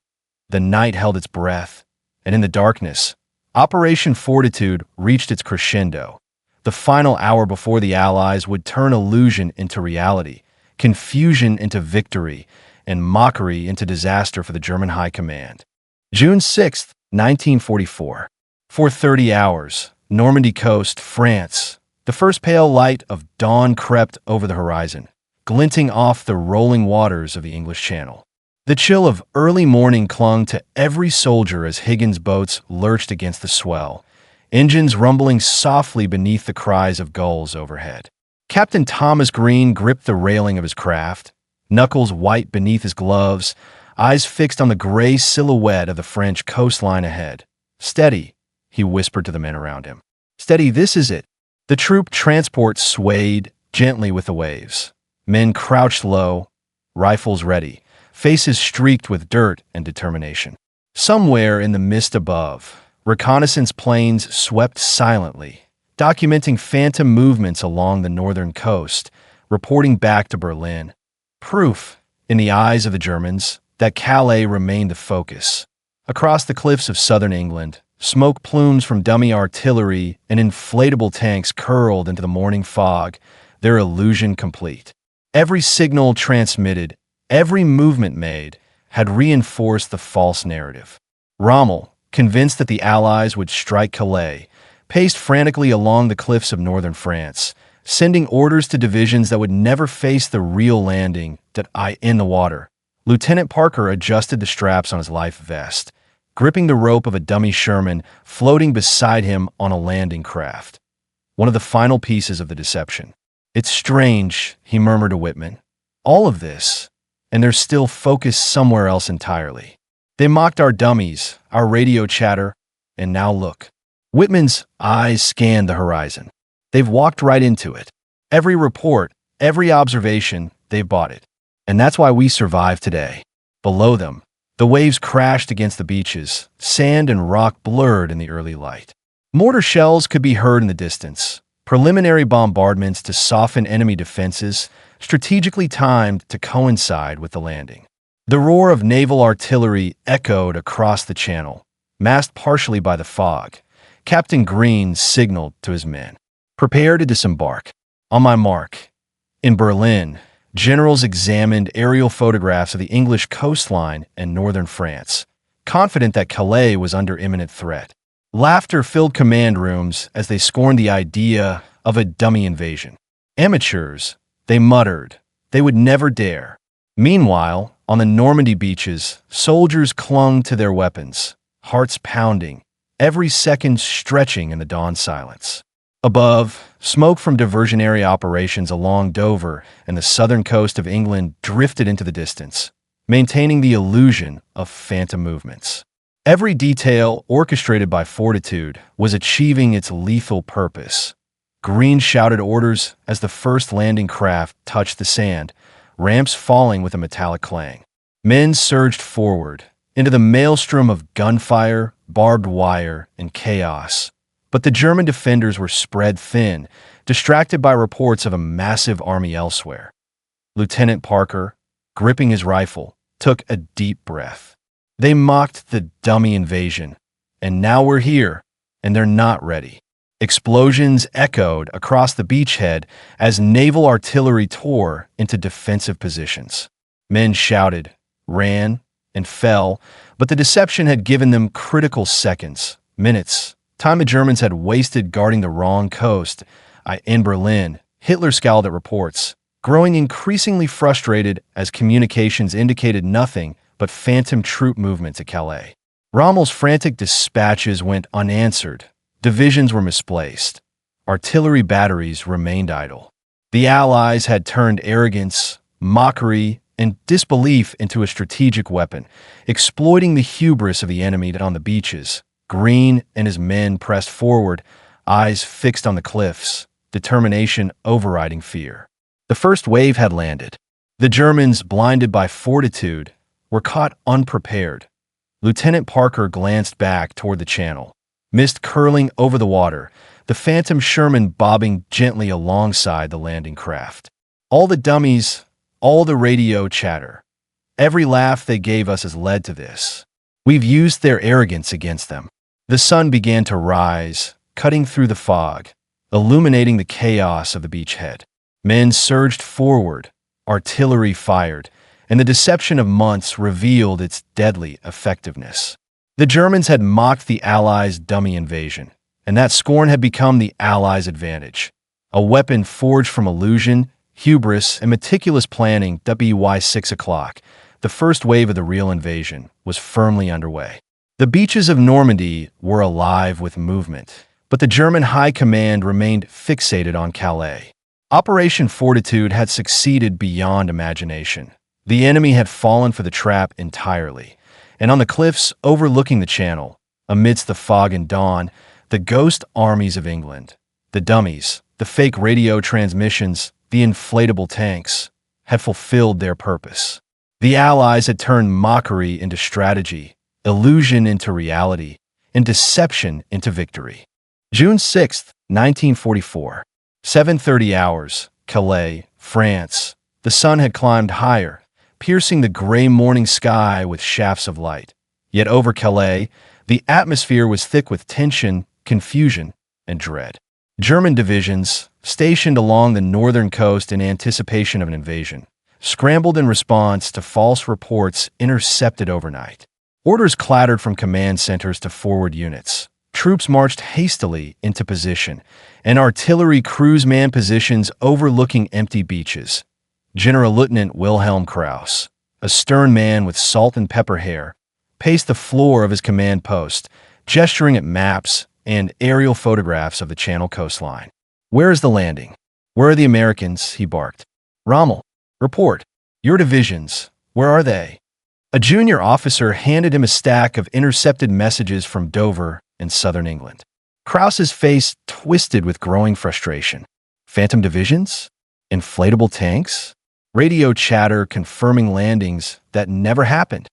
The night held its breath, and in the darkness, Operation Fortitude reached its crescendo, the final hour before the Allies would turn illusion into reality, confusion into victory, and mockery into disaster for the German High Command. June 6, 1944. For 30 hours, Normandy coast, France. The first pale light of dawn crept over the horizon, glinting off the rolling waters of the English Channel. The chill of early morning clung to every soldier as Higgins' boats lurched against the swell, engines rumbling softly beneath the cries of gulls overhead. Captain Thomas Green gripped the railing of his craft, knuckles white beneath his gloves, eyes fixed on the gray silhouette of the French coastline ahead. "Steady," he whispered to the men around him. "Steady, this is it." The troop transport swayed gently with the waves. Men crouched low, rifles ready, faces streaked with dirt and determination. Somewhere in the mist above, reconnaissance planes swept silently, documenting phantom movements along the northern coast, reporting back to Berlin. Proof, in the eyes of the Germans, that Calais remained the focus. Across the cliffs of southern England, smoke plumes from dummy artillery and inflatable tanks curled into the morning fog, their illusion complete. Every signal transmitted, every movement made, had reinforced the false narrative. Rommel, convinced that the Allies would strike Calais, paced frantically along the cliffs of northern France, sending orders to divisions that would never face the real landing in the water. Lieutenant Parker adjusted the straps on his life vest, gripping the rope of a dummy Sherman floating beside him on a landing craft. One of the final pieces of the deception. "It's strange," he murmured to Whitman. "All of this, and they're still focused somewhere else entirely. They mocked our dummies, our radio chatter, and now look." Whitman's eyes scanned the horizon. "They've walked right into it. Every report, every observation, they've bought it. And that's why we survive today." Below them, the waves crashed against the beaches, sand and rock blurred in the early light. Mortar shells could be heard in the distance, preliminary bombardments to soften enemy defenses, strategically timed to coincide with the landing. The roar of naval artillery echoed across the channel, masked partially by the fog. Captain Green signaled to his men, "Prepare to disembark." On my mark. In Berlin, generals examined aerial photographs of the English coastline and northern France, confident that Calais was under imminent threat. Laughter filled command rooms as they scorned the idea of a dummy invasion. Amateurs, they muttered, they would never dare. Meanwhile, on the Normandy beaches, soldiers clung to their weapons, hearts pounding, every second stretching in the dawn silence. Above, smoke from diversionary operations along Dover and the southern coast of England drifted into the distance, maintaining the illusion of phantom movements. Every detail orchestrated by Fortitude was achieving its lethal purpose. Green shouted orders as the first landing craft touched the sand, ramps falling with a metallic clang. Men surged forward, into the maelstrom of gunfire, barbed wire, and chaos. But the German defenders were spread thin, distracted by reports of a massive army elsewhere. Lieutenant Parker, gripping his rifle, took a deep breath. They mocked the dummy invasion, and now we're here, and they're not ready. Explosions echoed across the beachhead as naval artillery tore into defensive positions. Men shouted, ran, and fell, but the deception had given them critical seconds, minutes, time the Germans had wasted guarding the wrong coast. In Berlin, Hitler scowled at reports, growing increasingly frustrated as communications indicated nothing but phantom troop movements at Calais. Rommel's frantic dispatches went unanswered. Divisions were misplaced. Artillery batteries remained idle. The Allies had turned arrogance, mockery, and disbelief into a strategic weapon, exploiting the hubris of the enemy on the beaches. Green and his men pressed forward, eyes fixed on the cliffs, determination overriding fear. The first wave had landed. The Germans, blinded by Fortitude, were caught unprepared. Lieutenant Parker glanced back toward the channel, mist curling over the water, the phantom Sherman bobbing gently alongside the landing craft. All the dummies, all the radio chatter, every laugh they gave us has led to this. We've used their arrogance against them. The sun began to rise, cutting through the fog, illuminating the chaos of the beachhead. Men surged forward, artillery fired, and the deception of months revealed its deadly effectiveness. The Germans had mocked the Allies' dummy invasion, and that scorn had become the Allies' advantage. A weapon forged from illusion, hubris, and meticulous planning, by 6 o'clock, the first wave of the real invasion was firmly underway. The beaches of Normandy were alive with movement, but the German high command remained fixated on Calais. Operation Fortitude had succeeded beyond imagination. The enemy had fallen for the trap entirely, and on the cliffs overlooking the channel, amidst the fog and dawn, the ghost armies of England, the dummies, the fake radio transmissions, the inflatable tanks, had fulfilled their purpose. The Allies had turned mockery into strategy, illusion into reality, and deception into victory. June 6, 1944. 7:30 hours, Calais, France. The sun had climbed higher, piercing the gray morning sky with shafts of light. Yet over Calais, the atmosphere was thick with tension, confusion, and dread. German divisions, stationed along the northern coast in anticipation of an invasion, scrambled in response to false reports intercepted overnight. Orders clattered from command centers to forward units. Troops marched hastily into position, and artillery crews manned positions overlooking empty beaches. General Lieutenant Wilhelm Krauss, a stern man with salt and pepper hair, paced the floor of his command post, gesturing at maps and aerial photographs of the Channel coastline. "Where is the landing? Where are the Americans?" he barked. "Rommel, report. Your divisions, where are they?" A junior officer handed him a stack of intercepted messages from Dover in southern England. Krauss's face twisted with growing frustration. Phantom divisions? Inflatable tanks? Radio chatter confirming landings that never happened.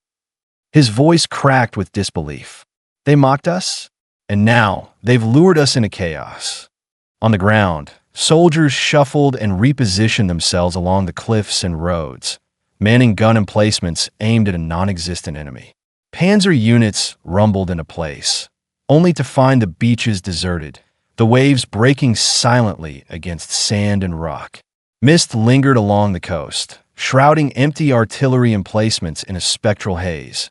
His voice cracked with disbelief. They mocked us? And now they've lured us into chaos. On the ground, soldiers shuffled and repositioned themselves along the cliffs and roads, manning gun emplacements aimed at a non-existent enemy. Panzer units rumbled into place, only to find the beaches deserted, the waves breaking silently against sand and rock. Mist lingered along the coast, shrouding empty artillery emplacements in a spectral haze.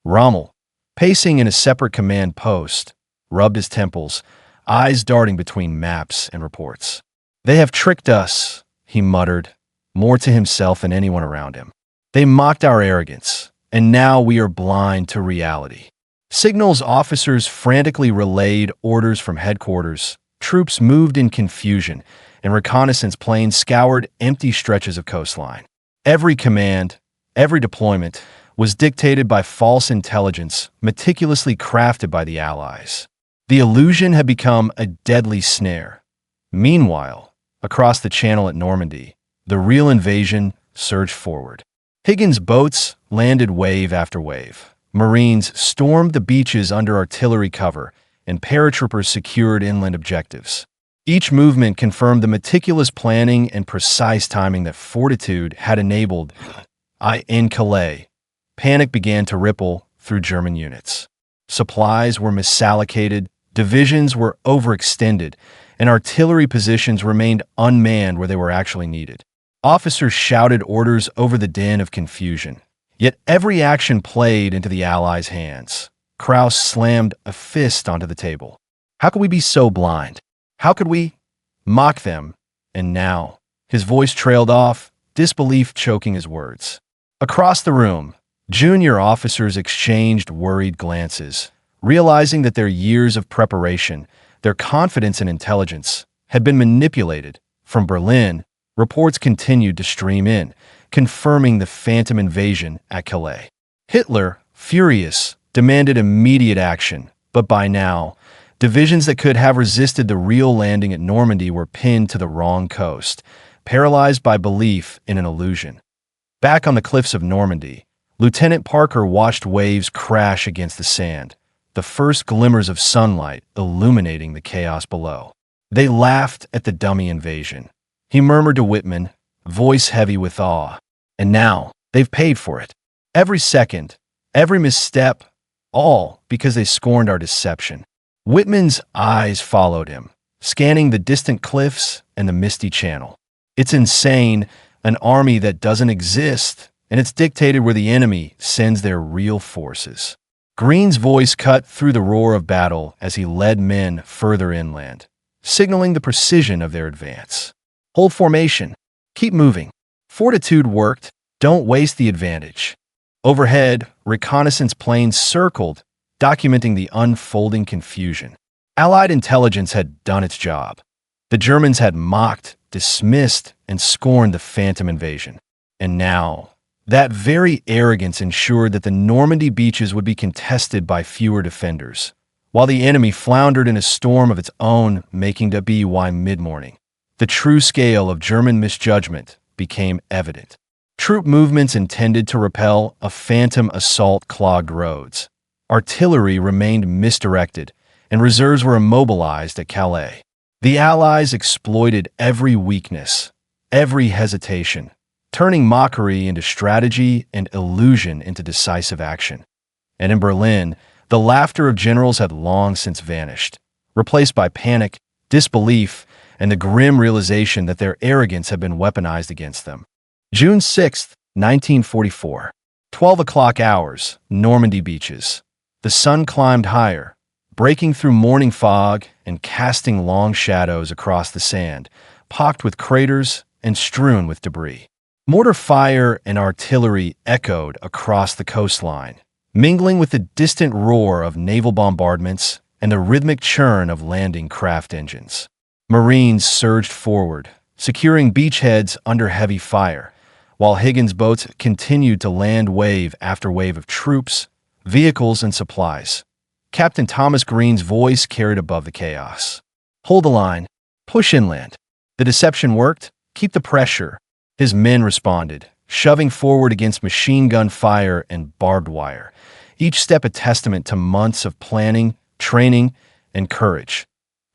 Rommel, pacing in a separate command post, rubbed his temples, eyes darting between maps and reports. "They have tricked us," he muttered, more to himself than anyone around him. "They mocked our arrogance, and now we are blind to reality." Signals officers frantically relayed orders from headquarters. Troops moved in confusion, and reconnaissance planes scoured empty stretches of coastline. Every command, every deployment, was dictated by false intelligence meticulously crafted by the Allies. The illusion had become a deadly snare. Meanwhile, across the channel at Normandy, the real invasion surged forward. Higgins' boats landed wave after wave. Marines stormed the beaches under artillery cover, and paratroopers secured inland objectives. Each movement confirmed the meticulous planning and precise timing that Fortitude had enabled. In Calais, panic began to ripple through German units. Supplies were misallocated, divisions were overextended, and artillery positions remained unmanned where they were actually needed. Officers shouted orders over the din of confusion. Yet every action played into the Allies' hands. Krauss slammed a fist onto the table. How could we be so blind? How could we mock them? And now, his voice trailed off, disbelief choking his words. Across the room, junior officers exchanged worried glances, realizing that their years of preparation, their confidence and intelligence, had been manipulated. From Berlin, reports continued to stream in, confirming the phantom invasion at Calais. Hitler, furious, demanded immediate action, but by now, divisions that could have resisted the real landing at Normandy were pinned to the wrong coast, paralyzed by belief in an illusion. Back on the cliffs of Normandy, Lieutenant Parker watched waves crash against the sand, the first glimmers of sunlight illuminating the chaos below. They laughed at the dummy invasion. He murmured to Whitman, voice heavy with awe, "And now, they've paid for it. Every second, every misstep, all because they scorned our deception." Whitman's eyes followed him, scanning the distant cliffs and the misty channel. "It's insane, an army that doesn't exist, and it's dictated where the enemy sends their real forces." Green's voice cut through the roar of battle as he led men further inland, signaling the precision of their advance. "Hold formation. Keep moving. Fortitude worked. Don't waste the advantage. Overhead, reconnaissance planes circled, documenting the unfolding confusion. Allied intelligence had done its job. The Germans had mocked, dismissed, and scorned the phantom invasion. And now, that very arrogance ensured that the Normandy beaches would be contested by fewer defenders, while the enemy floundered in a storm of its own, making to be why mid-morning. The true scale of German misjudgment became evident. Troop movements intended to repel a phantom assault clogged roads. Artillery remained misdirected, and reserves were immobilized at Calais. The Allies exploited every weakness, every hesitation, turning mockery into strategy and illusion into decisive action. And in Berlin, the laughter of generals had long since vanished, replaced by panic, disbelief, and the grim realization that their arrogance had been weaponized against them. June 6, 1944. 12 o'clock hours, Normandy beaches. The sun climbed higher, breaking through morning fog and casting long shadows across the sand, pocked with craters and strewn with debris. Mortar fire and artillery echoed across the coastline, mingling with the distant roar of naval bombardments and the rhythmic churn of landing craft engines. Marines surged forward, securing beachheads under heavy fire, while Higgins boats continued to land wave after wave of troops, vehicles, and supplies. Captain Thomas Green's voice carried above the chaos. "Hold the line. Push inland. The deception worked. Keep the pressure." His men responded, shoving forward against machine gun fire and barbed wire, each step a testament to months of planning, training, and courage.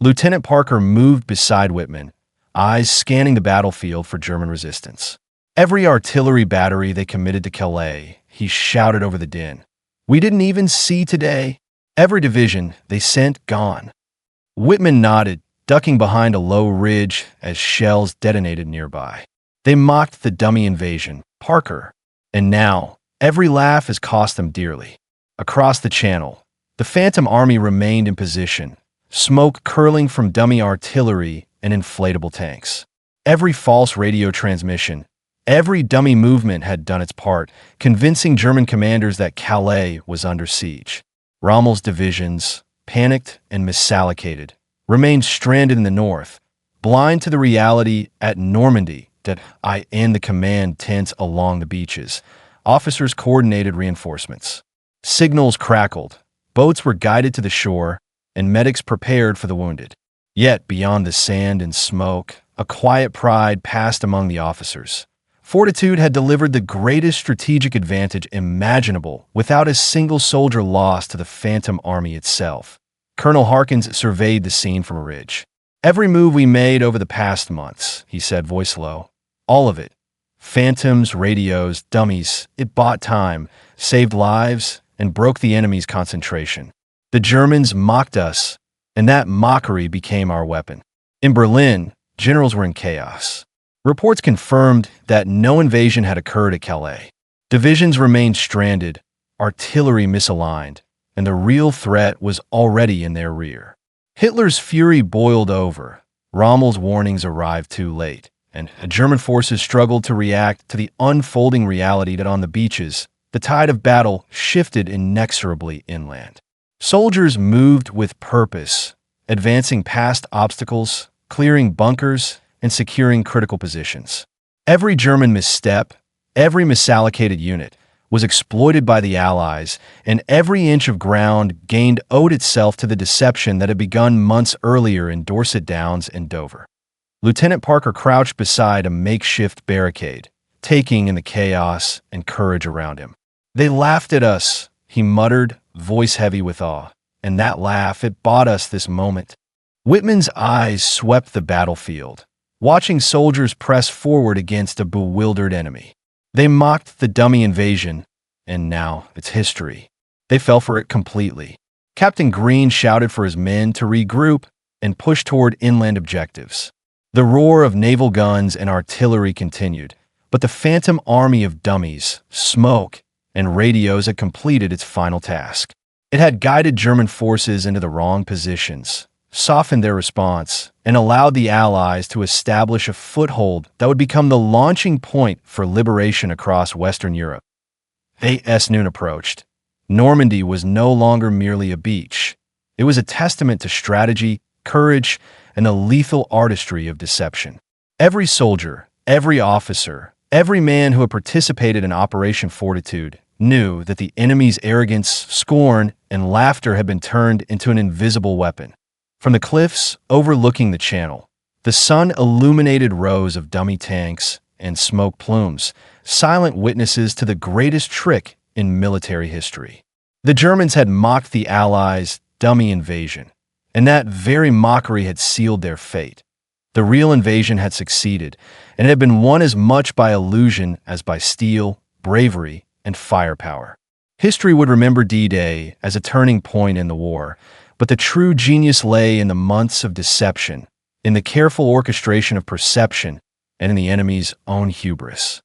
Lieutenant Parker moved beside Whitman, eyes scanning the battlefield for German resistance. Every artillery battery they committed to Calais, he shouted over the din. "We didn't even see today. Every division they sent gone." Whitman nodded, ducking behind a low ridge as shells detonated nearby. They mocked the dummy invasion, Parker. And now, every laugh has cost them dearly. Across the channel, the Phantom Army remained in position, smoke curling from dummy artillery and inflatable tanks. Every false radio transmission, every dummy movement had done its part, convincing German commanders that Calais was under siege. Rommel's divisions, panicked and misallocated, remained stranded in the north, blind to the reality at Normandy that the command tents along the beaches. Officers coordinated reinforcements. Signals crackled, boats were guided to the shore, and medics prepared for the wounded. Yet, beyond the sand and smoke, a quiet pride passed among the officers. Fortitude had delivered the greatest strategic advantage imaginable without a single soldier lost to the Phantom Army itself. Colonel Harkins surveyed the scene from a ridge. "Every move we made over the past months," he said, voice low. "All of it. Phantoms, radios, dummies. It bought time, saved lives, and broke the enemy's concentration. The Germans mocked us, and that mockery became our weapon." In Berlin, generals were in chaos. Reports confirmed that no invasion had occurred at Calais. Divisions remained stranded, artillery misaligned, and the real threat was already in their rear. Hitler's fury boiled over. Rommel's warnings arrived too late, and German forces struggled to react to the unfolding reality that on the beaches, the tide of battle shifted inexorably inland. Soldiers moved with purpose, advancing past obstacles, clearing bunkers, and securing critical positions. Every German misstep, every misallocated unit, was exploited by the Allies, and every inch of ground gained owed itself to the deception that had begun months earlier in Dorset Downs and Dover. Lieutenant Parker crouched beside a makeshift barricade, taking in the chaos and courage around him. "They laughed at us," he muttered, voice heavy with awe. "And that laugh, it bought us this moment." Whitman's eyes swept the battlefield, watching soldiers press forward against a bewildered enemy. They mocked the dummy invasion, and now it's history. They fell for it completely. Captain Green shouted for his men to regroup and push toward inland objectives. The roar of naval guns and artillery continued, but the Phantom Army of dummies, smoke, and radios had completed its final task. It had guided German forces into the wrong positions, softened their response and allowed the Allies to establish a foothold that would become the launching point for liberation across Western Europe. As noon approached, Normandy was no longer merely a beach. It was a testament to strategy, courage, and the lethal artistry of deception. Every soldier, every officer, every man who had participated in Operation Fortitude knew that the enemy's arrogance, scorn, and laughter had been turned into an invisible weapon. From the cliffs overlooking the channel, the sun illuminated rows of dummy tanks and smoke plumes, silent witnesses to the greatest trick in military history. The Germans had mocked the Allies' dummy invasion, and that very mockery had sealed their fate. The real invasion had succeeded, and it had been won as much by illusion as by steel, bravery, and firepower. History would remember D-Day as a turning point in the war, but the true genius lay in the months of deception, in the careful orchestration of perception, and in the enemy's own hubris.